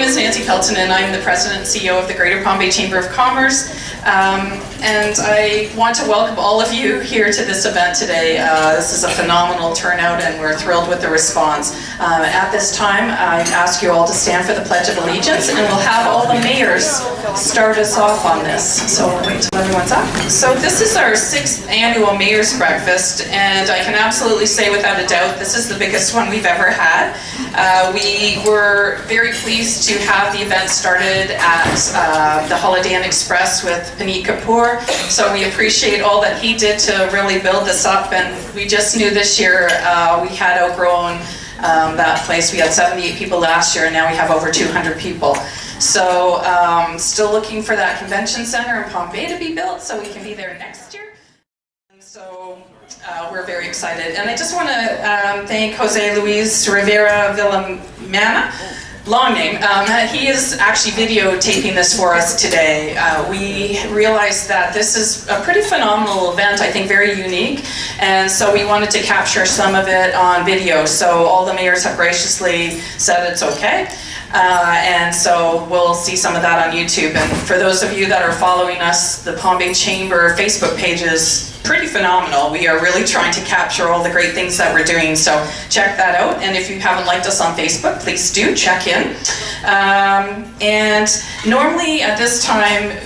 is Nancy Pelton, and I'm the President and CEO of the Greater Palm Bay Chamber of Commerce. And I want to welcome all of you here to this event today. This is a phenomenal turnout, and we're thrilled with the response. At this time, I ask you all to stand for the Pledge of Allegiance, and we'll have all the mayors start us off on this. So we'll wait till everyone's up. So this is our 6th annual Mayor's Breakfast, and I can absolutely say without a doubt this is the biggest one we've ever had. We were very pleased to have the event started at the Holiday Inn Express with Puneet Kapoor. So we appreciate all that he did to really build this up, and we just knew this year we had outgrown that place. We had 78 people last year, and now we have over 200 people. So still looking for that convention center in Palm Bay to be built so we can be there next year. And so we're very excited. And I just want to thank Jose Luis Rivera-Villamañán. Long name. He is actually videotaping this for us today. We realized that this is a pretty phenomenal event, I think very unique, and so we wanted to capture some of it on video. So all the mayors have graciously said it's okay. And so we'll see some of that on YouTube. And for those of you that are following us, the Palm Bay Chamber Facebook page is pretty phenomenal. We are really trying to capture all the great things that we're doing, so check that out. And if you haven't liked us on Facebook, please do check in. And normally at this time,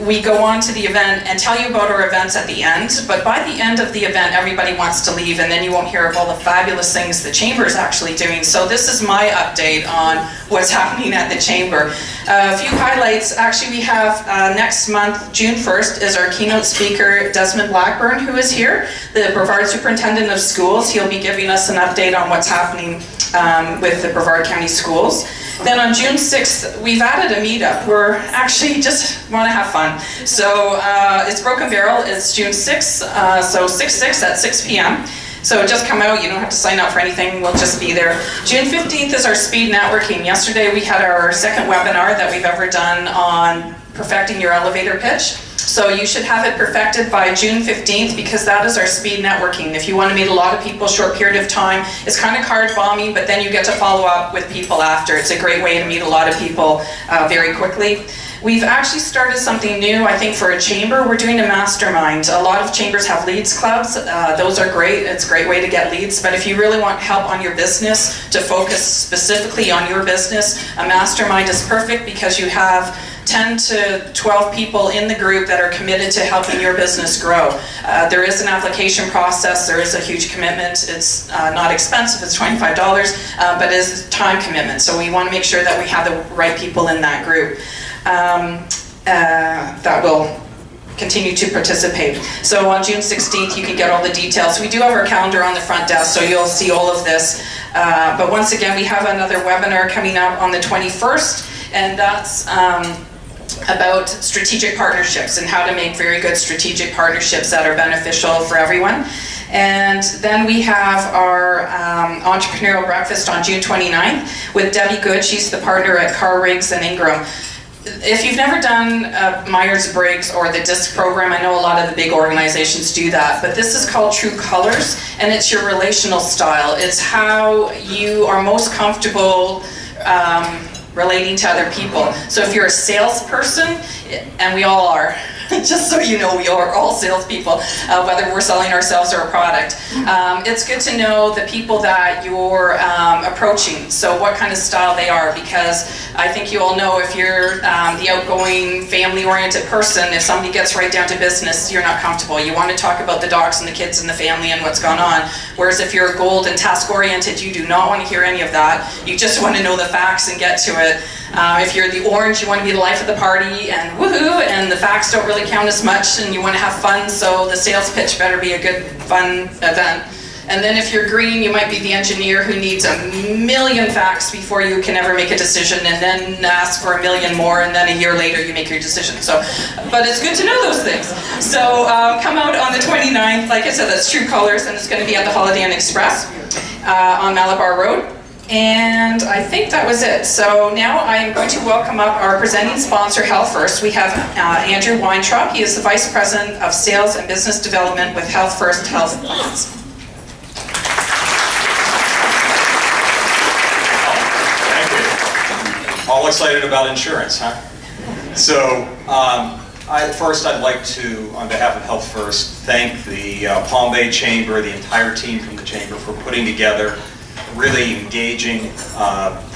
we go on to the event and tell you about our events at the end, but by the end of the event, everybody wants to leave, and then you won't hear of all the fabulous things the Chamber is actually doing. So this is my update on what's happening at the Chamber. A few highlights. Actually, we have next month, June 1st, is our keynote speaker, Desmond Blackburn, who is here, the Brevard Superintendent of Schools. He'll be giving us an update on what's happening with the Brevard County Schools. Then on June 6th, we've added a meetup. We're actually just want to have fun. So it's Broken Barrel. It's June 6th, so 6/6 at 6 p.m. So just come out. You don't have to sign up for anything. We'll just be there. June 15th is our speed networking. Yesterday we had our second webinar that we've ever done on perfecting your elevator pitch. So you should have it perfected by June 15th, because that is our speed networking. If you want to meet a lot of people, short period of time, it's kind of card bombing, but then you get to follow up with people after. It's a great way to meet a lot of people very quickly. We've actually started something new, I think, for a chamber. We're doing a mastermind. A lot of chambers have leads clubs. Those are great. It's a great way to get leads. But if you really want help on your business, to focus specifically on your business, a mastermind is perfect, because you have 10 to 12 people in the group that are committed to helping your business grow. There is an application process. There is a huge commitment. It's not expensive. It's $25, but it is a time commitment. So we want to make sure that we have the right people in that group that will continue to participate. So on June 16th, you can get all the details. We do have our calendar on the front desk, so you'll see all of this. But once again, we have another webinar coming up on the 21st, and that's about strategic partnerships and how to make very good strategic partnerships that are beneficial for everyone. And then we have our entrepreneurial breakfast on June 29th with Debbie Good. She's the partner at Car Rigs and Ingram. If you've never done Myers-Briggs or the DISC program, I know a lot of the big organizations do that, but this is called True Colors, and it's your relational style. It's how you are most comfortable relating to other people. So if you're a salesperson, and we all are, just so you know, we are all salespeople, whether we're selling ourselves or a product. It's good to know the people that you're approaching, so what kind of style they are, because I think you all know if you're the outgoing, family-oriented person, if somebody gets right down to business, you're not comfortable. You want to talk about the dogs and the kids and the family and what's gone on, whereas if you're gold and task-oriented, you do not want to hear any of that. You just want to know the facts and get to it. If you're the orange, you want to be the life of the party and woohoo, and the facts don't really count as much, and you want to have fun, so the sales pitch better be a good, fun event. And then if you're green, you might be the engineer who needs a million facts before you can ever make a decision, and then ask for a million more, and then a year later you make your decision. So, but it's good to know those things. So come out on the 29th, like I said, that's True Colors, and it's going to be at the Holiday Inn Express on Malabar Road. And I think that was it. So now I am going to welcome up our presenting sponsor, Health First. We have Andrew Weintraub. He is the Vice President of Sales and Business Development with Health First Health Plans. Thank you. All excited about insurance, huh? So, first I'd like to, on behalf of Health First, thank the Palm Bay Chamber, the entire team from the Chamber for putting together a really engaging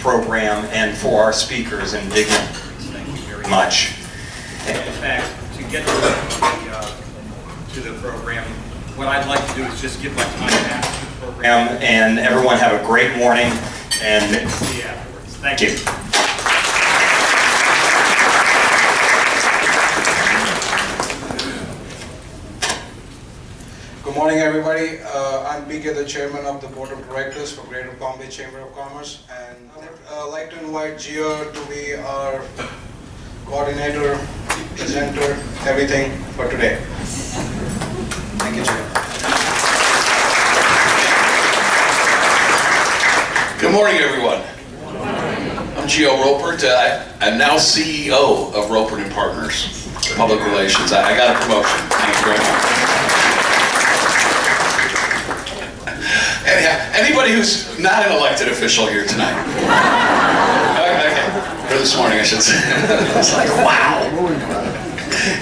program, and for our speakers and dignitaries. Thank you very much. And in fact, to get to the program, what I'd like to do is just give my time back to the program, and everyone have a great morning, and see you afterwards. Thank you. Good morning, everybody. I'm PK, the chairman of the board of directors for Greater Palm Bay Chamber of Commerce, and I'd like to invite Geo to be our coordinator, presenter, everything for today. Thank you, Geo. Good morning, everyone. I'm Geo Roberto. I'm now CEO of Roper & Partners, Public Relations. I got a promotion. Thank you very much. Anyhow, anybody who's not an elected official here tonight? Okay. Or this morning, I should say. It's like, wow.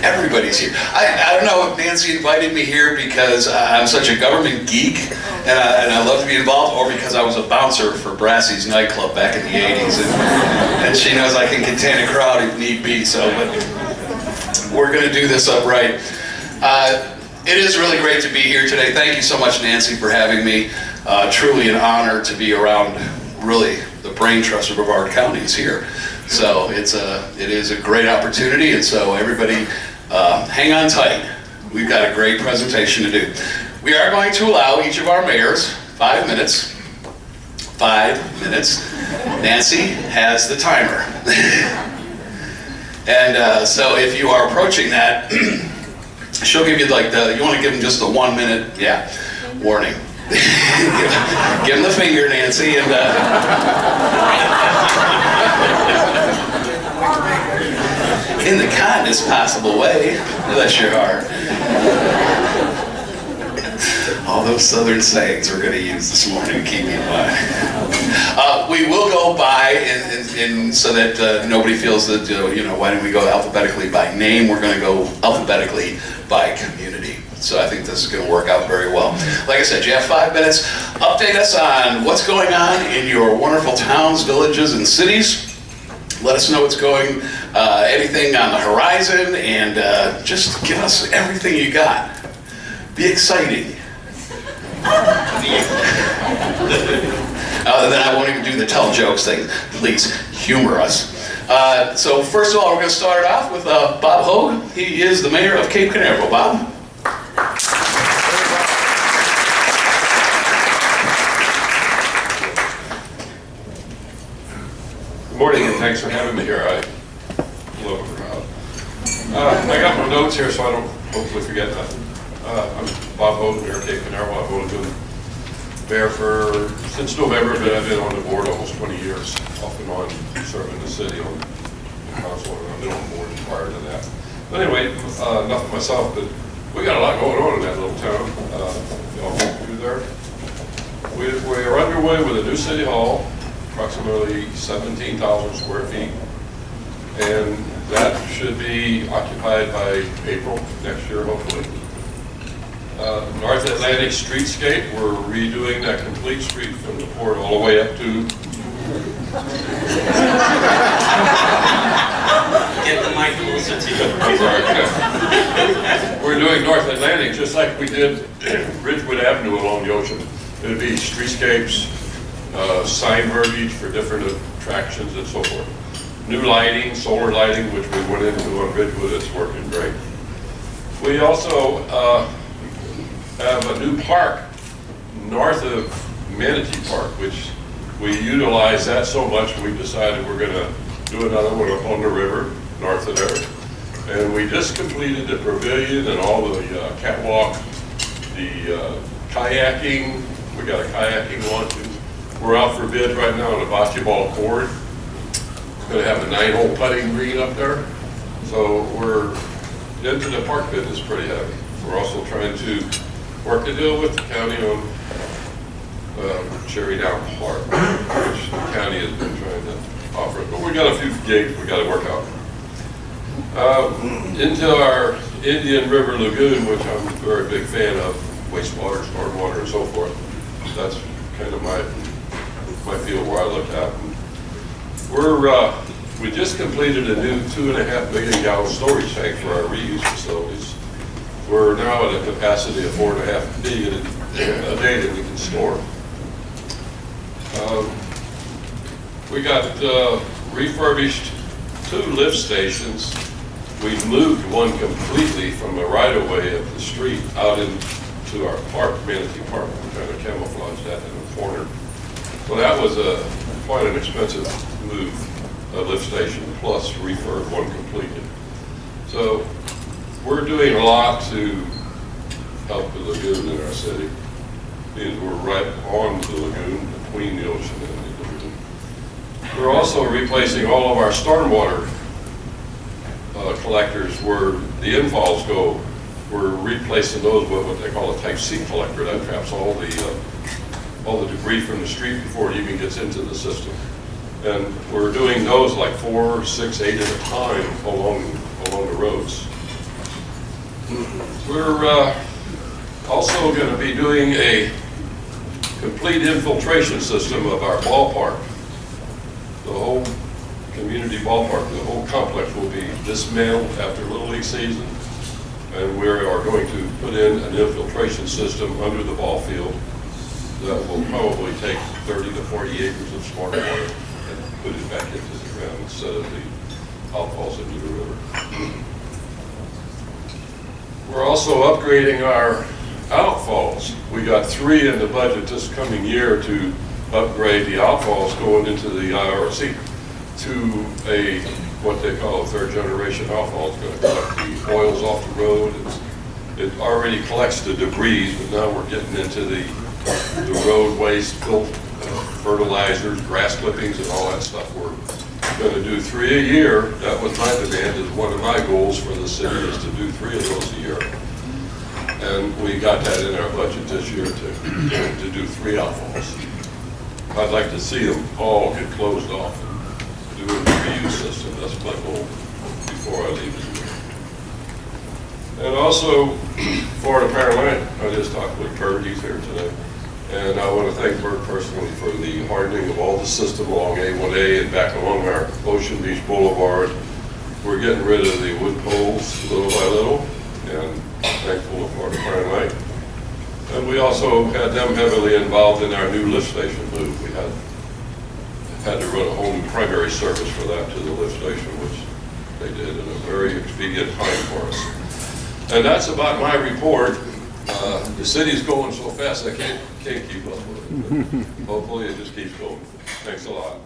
Everybody's here. I don't know if Nancy invited me here because I'm such a government geek and I love to be involved, or because I was a bouncer for Brassy's nightclub back in the 80s. And she knows I can contain a crowd if need be, so but we're going to do this upright. It is really great to be here today. Thank you so much, Nancy, for having me. Truly an honor to be around, really, the brain trust of Brevard County is here. So it is a great opportunity, and so everybody hang on tight. We've got a great presentation to do. We are going to allow each of our mayors 5 minutes. 5 minutes. Nancy has the timer. And so if you are approaching that, she'll give you like you want to give them just a 1 minute, warning. Give them the finger, Nancy, and in the kindest possible way, bless your heart. All those southern sayings we're going to use this morning to keep me in mind. We will go by, and so that nobody feels that, why didn't we go alphabetically by name? We're going to go alphabetically by community. So I think this is going to work out very well. Like I said, you have 5 minutes. Update us on what's going on in your wonderful towns, villages, and cities. Let us know what's going, anything on the horizon, and just give us everything you got. Be exciting. Then I won't even do the tell jokes thing. Please humor us. So first of all, we're going to start off with Bob Hoog. He is the mayor of Cape Canaveral. Bob? Good morning, and thanks for having me here. I love the crowd. I got my notes here, so I don't hopefully forget nothing. I'm Bob Hoog, mayor of Cape Canaveral. I've only been mayor since November, but I've been on the board almost 20 years, off and on, serving the city on the council, and I've been on the board prior to that. But anyway, enough of myself, but we got a lot going on in that little town. Y'all walk through there. We're underway with a new city hall, approximately 17,000 square feet, and that should be occupied by April next year, hopefully. North Atlantic streetscape, we're redoing that complete street from the port all the way up to... Get the mic closer to you. We're doing North Atlantic just like we did Ridgewood Avenue along the ocean. It'll be streetscapes, sign verbiage for different attractions and so forth. New lighting, solar lighting, which we went into on Ridgewood, it's working great. We also have a new park north of Manatee Park, which we utilize that so much we decided we're going to do another one up on the river north of there. And we just completed the pavilion and all the catwalk, the kayaking. We got a kayaking launching. We're out for bid right now on a bocce ball court. We're going to have a 9-hole putting green up there. So we're into the park business pretty heavy. We're also trying to work a deal with the county on Cherry Down Park, which the county has been trying to offer it. But we got a few gigs we got to work out. Into our Indian River Lagoon, which I'm a very big fan of, wastewater, stormwater, and so forth. That's kind of my field where I look at. We just completed a new 2.5 million gallon storage tank for our reuse facilities. We're now at a capacity of 4.5 million a day that we can store. We got refurbished 2 lift stations. We moved one completely from the right-of-way of the street out into our park, Manatee Park. We kind of camouflaged that in a corner. So that was quite an expensive move, a lift station plus refurb, one completed. So we're doing a lot to help the lagoon in our city. Means we're right on the lagoon, between the ocean and the lagoon. We're also replacing all of our stormwater collectors where the infalls go. We're replacing those with what they call a type C collector that traps all the debris from the street before it even gets into the system. And we're doing those like 4, 6, 8 at a time along the roads. We're also going to be doing a complete infiltration system of our ballpark. The whole community ballpark, the whole complex will be dismantled after Little League season. And we are going to put in an infiltration system under the ball field that will probably take 30 to 40 acres of storm water and put it back into the ground instead of the outfalls into the river. We're also upgrading our outfalls. We got 3 in the budget this coming year to upgrade the outfalls going into the IRC to what they call a 3rd generation outfall. It's going to collect the oils off the road. It already collects the debris, but now we're getting into the road waste, fertilizers, grass clippings, and all that stuff. We're going to do 3 a year. That was my demand, is one of my goals for the city is to do 3 of those a year. And we got that in our budget this year to do 3 outfalls. I'd like to see them all get closed off and do a reuse system. That's my goal before I leave this year. And also, Florida Paralympic, I just talked with Bert, he's here today. And I want to thank Bert personally for the hardening of all the system along A1A and back along our Ocean Beach Boulevard. We're getting rid of the wood poles little by little, and I'm thankful to Florida Paralympic. And we also had them heavily involved in our new lift station move. We had to run a home primary service for that to the lift station, which they did in a very expedient time for us. And that's about my report. The city's going so fast I can't keep up with it. Hopefully it just keeps going. Thanks a lot.